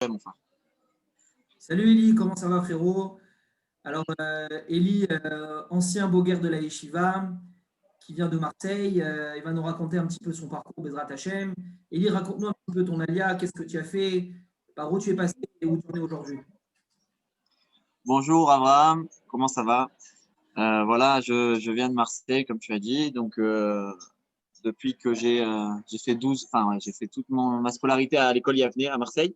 Enfin. Salut Eli, comment ça va frérot? Alors Eli, ancien boguer de la Yeshiva, qui vient de Marseille, il va nous raconter un petit peu son parcours Bezrat Hachem. Eli, raconte-nous un petit peu ton alia, qu'est-ce que tu as fait, par où tu es passé et où tu en es aujourd'hui. Bonjour Abraham, comment ça va? Voilà, je viens de Marseille, comme tu as dit. Donc, depuis que j'ai fait 12, enfin, ouais, j'ai fait toute ma scolarité à l'école Yavneh à Marseille.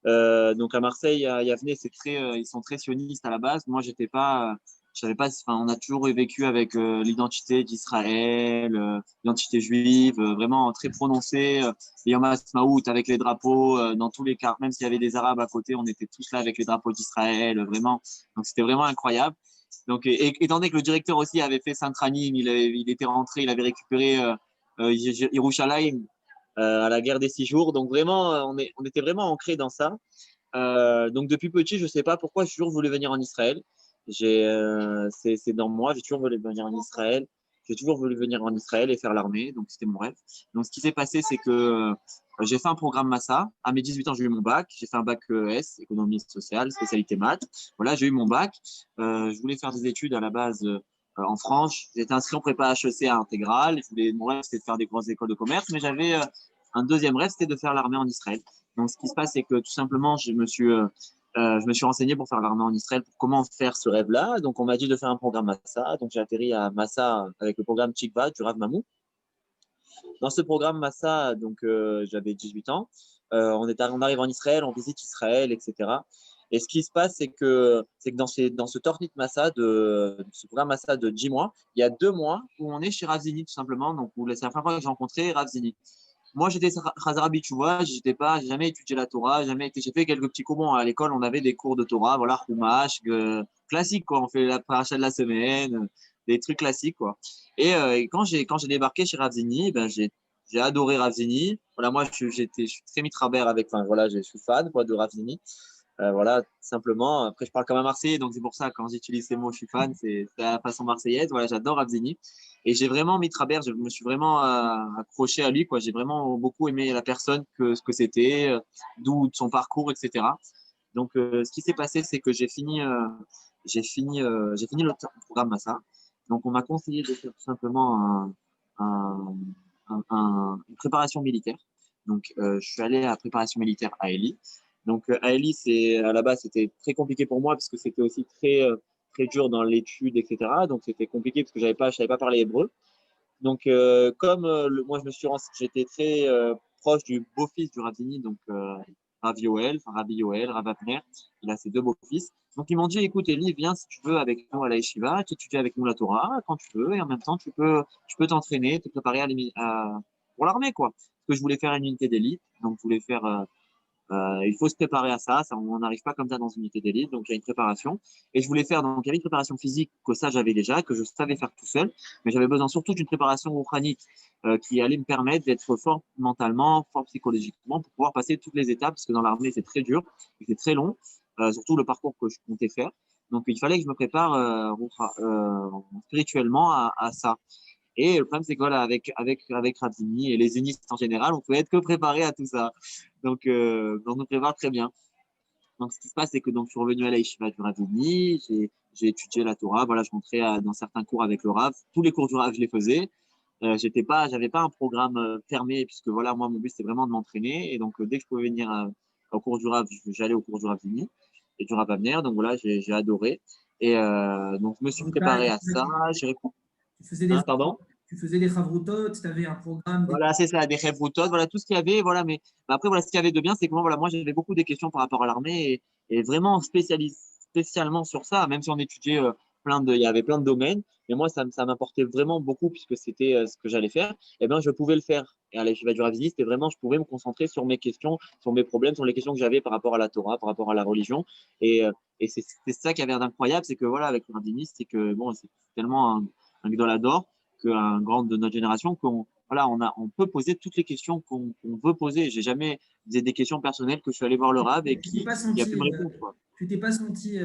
Donc, à Marseille, à Yavneh, ils sont très sionistes à la base. Moi, j'étais pas, je savais pas, enfin, on a toujours vécu avec l'identité d'Israël, l'identité juive, vraiment très prononcée. Les Yom HaAtzmaout avec les drapeaux dans tous les cas, même s'il y avait des Arabes à côté, on était tous là avec les drapeaux d'Israël, vraiment. Donc, c'était vraiment incroyable. Donc, étant donné que le directeur aussi avait fait Saint-Tranim, il était rentré, il avait récupéré Yerushalayim à la guerre des 6 jours. Donc, vraiment, on était vraiment ancré dans ça. Donc depuis petit, je sais pas pourquoi j'ai toujours voulu venir en Israël. C'est dans moi, j'ai toujours voulu venir en Israël. J'ai toujours voulu venir en Israël et faire l'armée, donc c'était mon rêve. Donc ce qui s'est passé, c'est que j'ai fait un programme Massa. À mes 18 ans, j'ai eu mon bac. J'ai fait un bac ES, économie sociale, spécialité maths. Voilà, j'ai eu mon bac. Je voulais faire des études à la base en France. J'étais inscrit en prépa HEC à intégrale. Mon rêve, c'était de faire des grosses écoles de commerce, mais j'avais un deuxième rêve, c'était de faire l'armée en Israël. Donc, ce qui se passe, c'est que tout simplement, je me suis renseigné pour faire l'armée en Israël, pour comment faire ce rêve-là. Donc, on m'a dit de faire un programme Massa. Donc, j'ai atterri à Massa avec le programme Tikva du Rav Mamou. Dans ce programme Massa, donc, j'avais 18 ans. On arrive en Israël, on visite Israël, etc. Et ce qui se passe, c'est que dans ce Tornit Massa, ce programme Massa de 10 mois, il y a 2 mois où on est chez Rav Zini, tout simplement. Donc, c'est la première fois que j'ai rencontré Rav Zini. Moi, j'étais Khazarabi, tu vois, j'ai jamais étudié la Torah, j'ai fait quelques petits cours. Bon, à l'école, on avait des cours de Torah, voilà, Chumash, classique, quoi. On fait la paracha de la semaine, des trucs classiques, quoi. Et quand j'ai débarqué chez Ravzini, ben, j'ai adoré Ravzini. Voilà, moi, je suis très mitraber avec, enfin, voilà, je suis fan, quoi, de Ravzini. Voilà, simplement. Après, je parle comme un Marseillais, donc c'est pour ça, quand j'utilise ces mots, je suis fan, c'est à la façon marseillaise. Voilà, j'adore Ravzini. Et j'ai vraiment mis Traber, je me suis vraiment accroché à lui, quoi. J'ai vraiment beaucoup aimé la personne, ce que c'était, d'où son parcours, etc. Donc, ce qui s'est passé, c'est que j'ai fini le programme Massa. Donc, on m'a conseillé de faire tout simplement un, une préparation militaire. Donc, je suis allé à la préparation militaire à Eli. Donc, à Eli, à la base, c'était très compliqué pour moi parce que c'était aussi très dur dans l'étude, etc. Donc, c'était compliqué parce que je savais pas parler hébreu. Donc, comme moi, j'étais très proche du beau-fils du Ravini, donc Rabbi Yoel, Rav Abner, il a ses deux beaux-fils. Donc, ils m'ont dit, écoute, Eli, viens si tu veux avec nous à la Yeshiva, tu étudies avec nous la Torah quand tu veux, et en même temps, tu peux t'entraîner, te préparer pour l'armée, quoi. Parce que je voulais faire une unité d'élite, donc je voulais faire il faut se préparer à ça. On n'arrive pas comme ça dans une unité d'élite. Donc, il y a une préparation. Et je voulais faire, donc, il y avait une préparation physique que ça, j'avais déjà, que je savais faire tout seul. Mais j'avais besoin surtout d'une préparation rouhanique qui allait me permettre d'être fort mentalement, fort psychologiquement pour pouvoir passer toutes les étapes. Parce que dans l'armée, c'est très dur, c'est très long, surtout le parcours que je comptais faire. Donc, il fallait que je me prépare spirituellement à ça. Et le problème, c'est que voilà, avec Ravzini et les zénistes en général, on peut être que préparé à tout ça. Donc, on nous prépare très bien. Donc, ce qui se passe, c'est que donc, je suis revenu à la Yeshiva du Ravzini, j'ai étudié la Torah, voilà, je rentrais dans certains cours avec le Rav. Tous les cours du Rav, je les faisais. J'avais pas un programme fermé, puisque voilà, moi, mon but, c'était vraiment de m'entraîner. Et donc, dès que je pouvais venir au cours du Rav, j'allais au cours du Ravzini et du Rav Abner. Donc, voilà, j'ai adoré. Et donc, je me suis Donc là, préparé à ça. J'ai répondu. tu faisais des, Hein, pardon? tu faisais des chavrutot, tu avais un programme, des... Voilà, c'est ça, des rêves routines, voilà tout ce qu'il y avait. Voilà, mais après, voilà, ce qu'il y avait de bien, c'est que moi, j'avais beaucoup des questions par rapport à l'armée et vraiment spécialement sur ça, même si on étudiait il y avait plein de domaines, mais moi, ça m'importait vraiment beaucoup puisque c'était ce que j'allais faire. Et bien, je pouvais le faire. Et à l'Yeshiva du Ravizzi, c'était vraiment, je pouvais me concentrer sur mes questions, sur mes problèmes, sur les questions que j'avais par rapport à la Torah, par rapport à la religion. Et c'est ça qui avait d'incroyable, c'est que voilà, avec le Ravizzi, c'est que bon, c'est tellement un Gdolador, qu'un grand de notre génération, voilà, on peut poser toutes les questions qu'on veut poser. J'ai jamais des questions personnelles que je suis allé voir le Rav et Tu t'es pas qui a pu senti, me répondre, quoi. tu t'es pas senti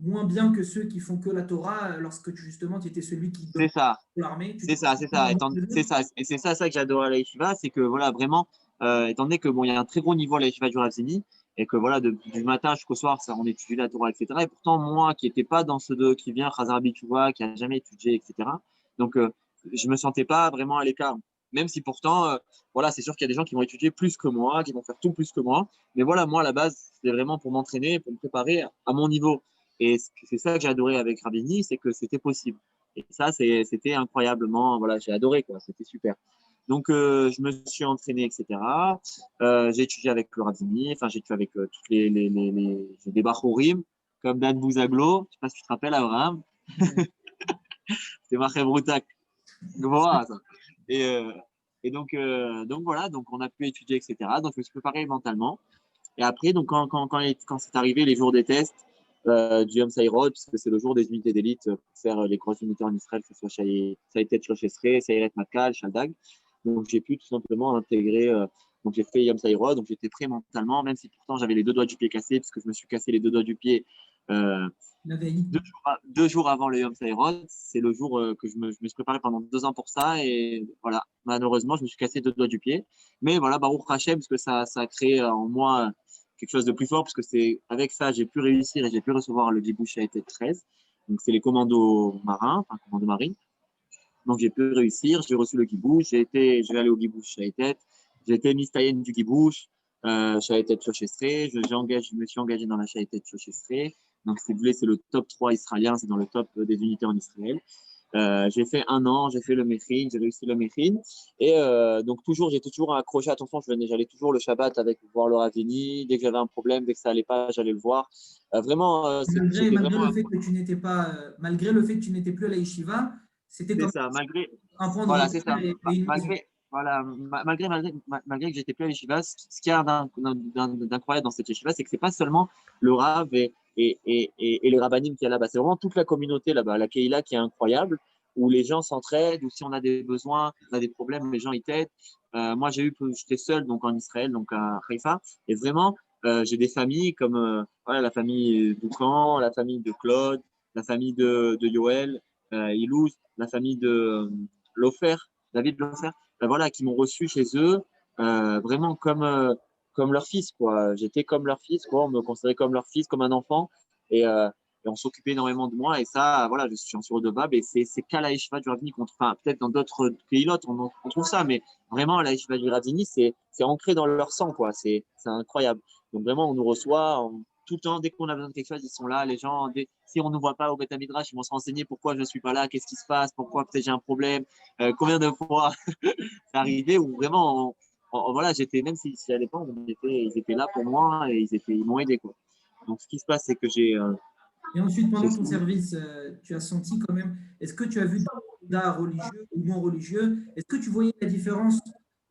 moins bien que ceux qui font que la Torah lorsque justement tu étais celui qui C'est demande ça, l'armée. Tu t'es c'est pas ça, c'est senti moins ça. bien que les C'est autres? ça. Et c'est ça que j'adore à la Yeshiva, c'est que voilà, vraiment, étant donné que bon, il y a un très gros niveau à la Yeshiva du Ravzini, et que voilà, du matin jusqu'au soir, ça, on étudie la Torah, etc. Et pourtant, moi, qui n'étais pas dans qui vient Chazar Bitchouva, qui n'a jamais étudié, etc. Donc, je me sentais pas vraiment à l'écart. Même si pourtant, voilà, c'est sûr qu'il y a des gens qui vont étudier plus que moi, qui vont faire tout plus que moi. Mais voilà, moi, à la base, c'était vraiment pour m'entraîner, pour me préparer à mon niveau. Et c'est ça que j'ai adoré avec Rabini, c'est que c'était possible. Et ça, c'était incroyablement, voilà, j'ai adoré, quoi. C'était super. Donc, je me suis entraîné, etc. J'ai étudié avec le Rabini, enfin, j'ai étudié avec toutes j'ai des Bachorim, comme Dan Bouzaglo, je sais pas si tu te rappelles, Abraham. C'est Machem Routak. Voilà, ça. Et, euh, et donc voilà, donc on a pu étudier, etc. Donc je me suis préparé mentalement. Et après, donc quand c'est arrivé les jours des tests du Yom Saïrod, puisque c'est le jour des unités d'élite pour faire les grosses unités en Israël, que ce soit Shaïtet, Shoshesre, Sayret Matkal, Shaldag. Donc j'ai pu tout simplement intégrer. Donc j'ai fait Yom Saïrod, donc j'étais prêt mentalement, même si pourtant j'avais les deux doigts du pied cassés, puisque je me suis cassé les deux doigts du pied euh, La veille. 2 jours avant le Yom Saïrod. C'est le jour que je me suis préparé pendant 2 ans pour ça. Et voilà, malheureusement, je me suis cassé 2 doigts du pied. Mais voilà, Baruch Hashem, parce que ça a créé en moi quelque chose de plus fort, parce que c'est avec ça, j'ai pu réussir et j'ai pu recevoir le Dibouch a été 13. Donc, c'est les commandos marins, enfin, commandos marines. Donc, j'ai pu réussir, j'ai reçu le Gibouche, je vais aller au Gibouche Shaïtet, j'ai été Mistayen du Gibouche, Shaïtet Shoshestre, je me suis engagé dans la Shaïtet Shoshestre. Donc, si vous voulez, c'est le top 3 israélien, c'est dans le top des unités en Israël. J'ai fait 1 an, j'ai fait le Mechin, j'ai réussi le Mechin. Et donc, j'étais toujours accroché. Attention, j'allais toujours le Shabbat avec voir le Ravini. Dès que j'avais un problème, dès que ça allait pas, j'allais le voir. Vraiment, Malgré, j'étais malgré vraiment le fait que tu n'étais pas, malgré le fait que tu n'étais plus à la yeshiva, c'était quand c'est même ça, un point de voilà, c'est repère ça. et une maison. Malgré que j'étais plus à l'Yeshiva, ce qu'il y a d'incroyable dans cette Yeshiva, c'est que c'est pas seulement le Rav et les Rabbanim qui est là-bas. C'est vraiment toute la communauté là-bas, la Keila qui est incroyable, où les gens s'entraident, où si on a des besoins, on a des problèmes, les gens ils t'aident. Moi, j'étais seul donc en Israël, donc à Haïfa, et vraiment, j'ai des familles comme voilà, la famille Doucan, la famille de Claude, la famille de Yoël, Ilouz, la famille de Lofer, David Lofer, ben voilà, qui m'ont reçu chez eux vraiment comme leur fils, quoi. J'étais comme leur fils, quoi. On me considérait comme leur fils, comme un enfant. Et on s'occupait énormément de moi. Et ça, voilà, je suis en sur redevable. Et c'est qu'à la Yeshiva du Ravini contre, enfin, peut-être dans d'autres pays, on trouve ça, mais vraiment, à la Yeshiva du Ravini, c'est ancré dans leur sang, quoi. C'est incroyable. Donc vraiment, on nous reçoit tout le temps, dès qu'on a besoin de quelque chose, ils sont là. Les gens, si on ne nous voit pas au Beth Midrash, ils vont se renseigner pourquoi je ne suis pas là, qu'est-ce qui se passe, pourquoi peut-être j'ai un problème, combien de fois c'est arrivé où vraiment, voilà, j'étais, même si à l'époque, ils étaient là pour moi et ils m'ont aidé, quoi. Donc, ce qui se passe, c'est que Et ensuite, j'ai pendant ton fini. service, tu as senti quand même, est-ce que tu as vu des soldats religieux ou non religieux? Est-ce que tu voyais la différence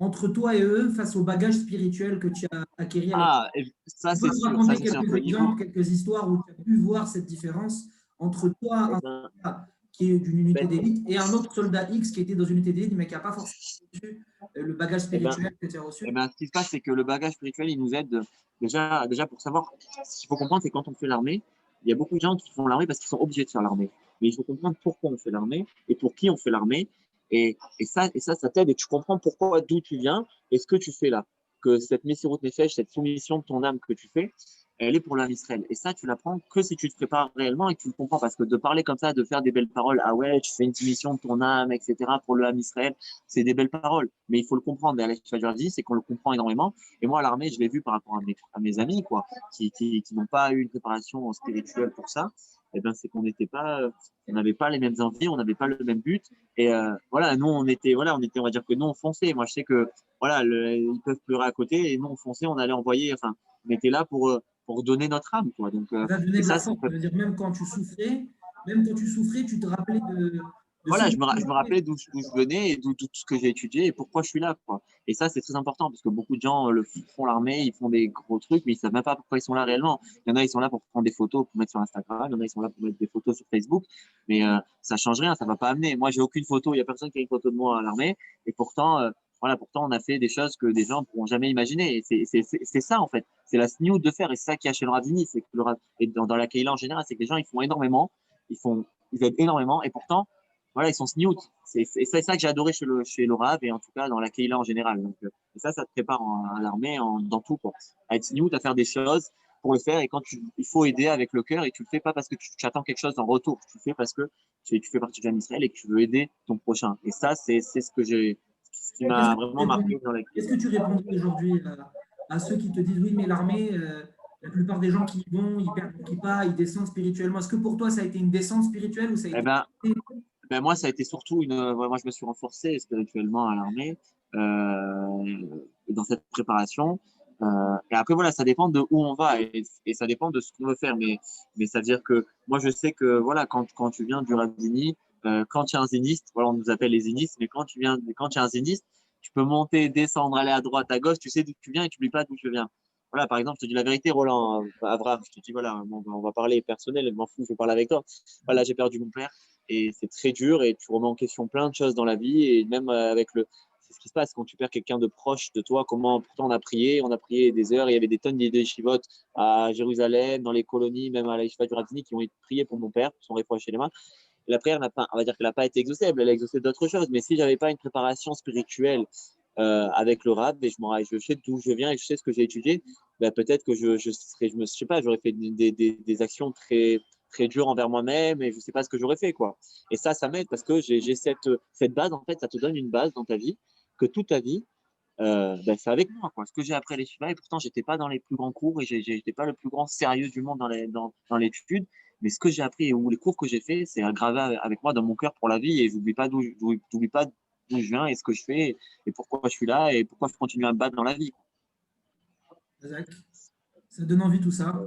entre toi et eux face au bagage spirituel que tu as acquis à l'époque? Ah, et Tu peux nous ça, raconter c'est sûr quelques que niveau, exemples, quelques histoires où tu as pu voir cette différence entre toi, eh un ben, soldat qui est d'une unité ben, d'élite, et un autre soldat X qui était dans une unité d'élite, mais qui n'a pas forcément reçu le bagage eh ben, spirituel que tu as reçu? ce qui se passe, c'est que le bagage spirituel, il nous aide déjà pour savoir. Ce qu'il faut comprendre, c'est quand on fait l'armée, il y a beaucoup de gens qui font l'armée parce qu'ils sont obligés de faire l'armée. Mais il faut comprendre pourquoi on fait l'armée et pour qui on fait l'armée. Ça t'aide et tu comprends pourquoi, d'où tu viens et ce que tu fais là. Que cette Messirut Nefesh, cette soumission de ton âme que tu fais, elle est pour l'âme Israël. Et ça, tu l'apprends que si tu te prépares réellement et que tu le comprends. Parce que de parler comme ça, de faire des belles paroles, ah ouais, tu fais une soumission de ton âme, etc., pour l'âme Israël, c'est des belles paroles. Mais il faut le comprendre. Et à la c'est qu'on le comprend énormément. Et moi, à l'armée, je l'ai vu par rapport à mes amis, quoi, qui n'ont pas eu une préparation spirituelle pour ça. Et ben, c'est qu'on n'était pas, on n'avait pas les mêmes envies, on n'avait pas le même but. Et voilà, nous, on va dire que nous, on fonçait. Moi, je sais que, voilà, ils peuvent pleurer à côté et nous, on fonçait, on allait envoyer, enfin, on était là pour donner notre âme, quoi. Donc, Ça t'a donné et de la ça, force. Ça veut dire même quand tu souffrais, tu te rappelais de ce voilà, que je me rappelais d'où je venais et d'où tout ce que j'ai étudié et pourquoi je suis là, quoi. Et ça, c'est très important parce que beaucoup de gens font l'armée, ils font des gros trucs, mais ils savent même pas pourquoi ils sont là réellement. Il y en a, ils sont là pour prendre des photos, pour mettre sur Instagram, il y en a, ils sont là pour mettre des photos sur Facebook, mais ça change rien, ça va pas amener. Moi, j'ai aucune photo, il y a personne qui a une photo de moi à l'armée, et pourtant, voilà, pourtant, on a fait des choses que des gens pourront jamais imaginer. Et c'est ça, en fait. C'est la snoot de faire, et c'est ça qui a chez le Ravini, c'est que et dans la Keila en général, c'est que les gens, ils font énormément, ils aident énormément, et pourtant, voilà, ils sont snoots. C'est ça que j'ai adoré chez le Rav et en tout cas dans la Keila en général. Donc, Et ça te prépare à l'armée dans tout, quoi. À être limite à faire des choses pour le faire. Et quand il faut aider avec le cœur et tu le fais pas parce que tu attends quelque chose en retour. Tu le fais parce que tu fais partie de l'Israël Israël et que tu veux aider ton prochain. Et ça, c'est ce qui m'a vraiment marqué dans la. Qu'est-ce que tu répondrais aujourd'hui à ceux qui te disent oui, mais l'armée, la plupart des gens qui y vont, ils perdent leur kippa, ils descendent spirituellement. Est-ce que pour toi, ça a été une descente spirituelle ou ça a Eh été… ben, moi, ça a été surtout moi, je me suis renforcé spirituellement à l'armée dans cette préparation. Et après, voilà, ça dépend de où on va et ça dépend de ce qu'on veut faire. Mais ça veut dire que moi, je sais que voilà, quand tu viens du Ravini, quand tu es un zéniste, voilà, on nous appelle les zénistes, mais quand tu es un zéniste, tu peux monter, descendre, aller à droite, à gauche, tu sais d'où tu viens et tu n'oublies pas d'où tu viens. Voilà, par exemple, je te dis la vérité, Roland, Abraham, je te dis, voilà, on va parler personnel, je m'en fous, je vais parler avec toi. Voilà, j'ai perdu mon père et c'est très dur et tu remets en question plein de choses dans la vie et même avec c'est ce qui se passe quand tu perds quelqu'un de proche de toi. Comment pourtant on a prié des heures, il y avait des tonnes d'idées chivotes à Jérusalem, dans les colonies, même à la Yeshiva du Ravini qui ont prié pour mon père, pour son réfouach chez les mains. La prière n'a pas, on va dire qu'elle n'a pas été exaucée, elle a exaucé d'autres choses. Mais si j'avais pas une préparation spirituelle avec le Rav, et je sais d'où je viens et je sais ce que j'ai étudié, ben peut-être que je sais pas, j'aurais fait des actions très dures envers moi-même et je sais pas ce que j'aurais fait, quoi. Et ça m'aide parce que j'ai cette base, en fait, ça te donne une base dans ta vie que toute ta vie, ben, c'est avec moi, quoi. Ce que j'ai appris à l'écheva, et pourtant, j'étais pas dans les plus grands cours et j'étais pas le plus grand sérieux du monde dans l'étude. Mais ce que j'ai appris ou les cours que j'ai fait, c'est gravé avec moi dans mon cœur pour la vie et j'oublie pas d'où je viens et ce que je fais et pourquoi je suis là et pourquoi je continue à me battre dans la vie, quoi. Zach, ça donne envie tout ça.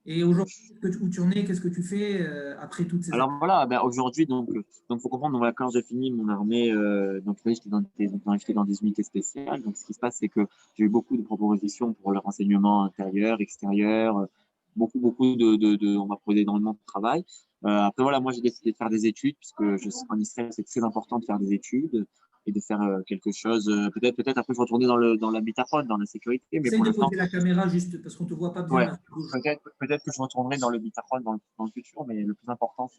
Et aujourd'hui, où tu en es, qu'est-ce que tu fais après toutes ces années? Alors voilà, ben aujourd'hui, faut comprendre, donc, quand j'ai fini mon armée, donc oui, j'étais dans des unités spéciales. Donc ce qui se passe, c'est que j'ai eu beaucoup de propositions pour le renseignement intérieur, extérieur, beaucoup on m'a proposé énormément de travail. Après voilà, moi j'ai décidé de faire des études, puisque en Israël, c'est très important de faire des études et de faire quelque chose. Peut-être après, je retourner dans la bitachon, dans la sécurité, mais Essaye pour de l'instant, poser la caméra juste parce qu'on ne te voit pas bien ouais, là. peut-être que je retournerai dans le bitachon dans le futur, mais le plus important,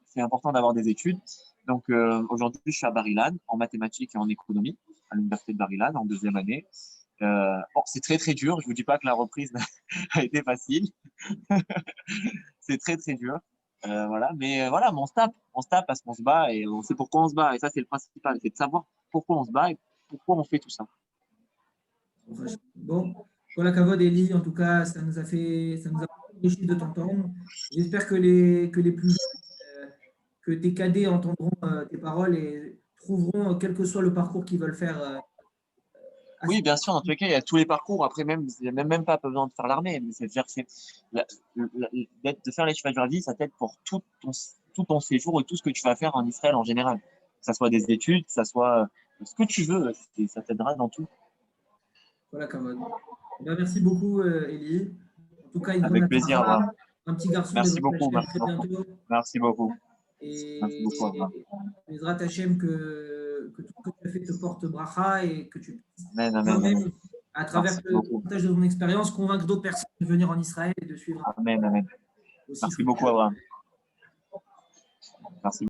c'est important d'avoir des études. Donc aujourd'hui, je suis à Bar-Ilan en mathématiques et en économie à l'université de Bar-Ilan en deuxième année. Bon, c'est très dur. Je vous dis pas que la reprise a été facile. C'est très dur. Voilà, mais voilà, on se tape parce qu'on se bat et on sait pourquoi on se bat. Et ça, c'est le principal, c'est de savoir pourquoi on se bat et pourquoi on fait tout ça. Bon, voilà, Kavod, Eli, en tout cas, ça nous a enrichi de t'entendre. J'espère que les plus jeunes, que tes cadets entendront tes paroles et trouveront, quel que soit le parcours qu'ils veulent faire, assez. Oui, bien sûr, dans tous les cas, il y a tous les parcours. Après, il n'y a même pas besoin de faire l'armée. Mais c'est-à-dire que la- de faire les chevaliers du Ravi, ça t'aide pour tout ton séjour et tout ce que tu vas faire en Israël en général. Que ça soit des études, que ça soit ce que tu veux, ça t'aidera dans tout. Voilà, Kavod. Eh ben, merci beaucoup, Eli. En tout cas, une bonne Avec plaisir, Abraham. Atzlacha, un petit garçon, Merci Bezrat beaucoup, Hashem, merci très beaucoup. bientôt. Merci beaucoup. Merci beaucoup, Abraham. Et Bezrat Hashem, que tout ce que tu as fait te porte bracha et que tu puisses Amen, amen, amen. toi-même, à travers Merci le beaucoup. partage de ton expérience, convaincre d'autres personnes de venir en Israël et de suivre Amen, amen. aussi. Merci beaucoup, Abraham. Merci.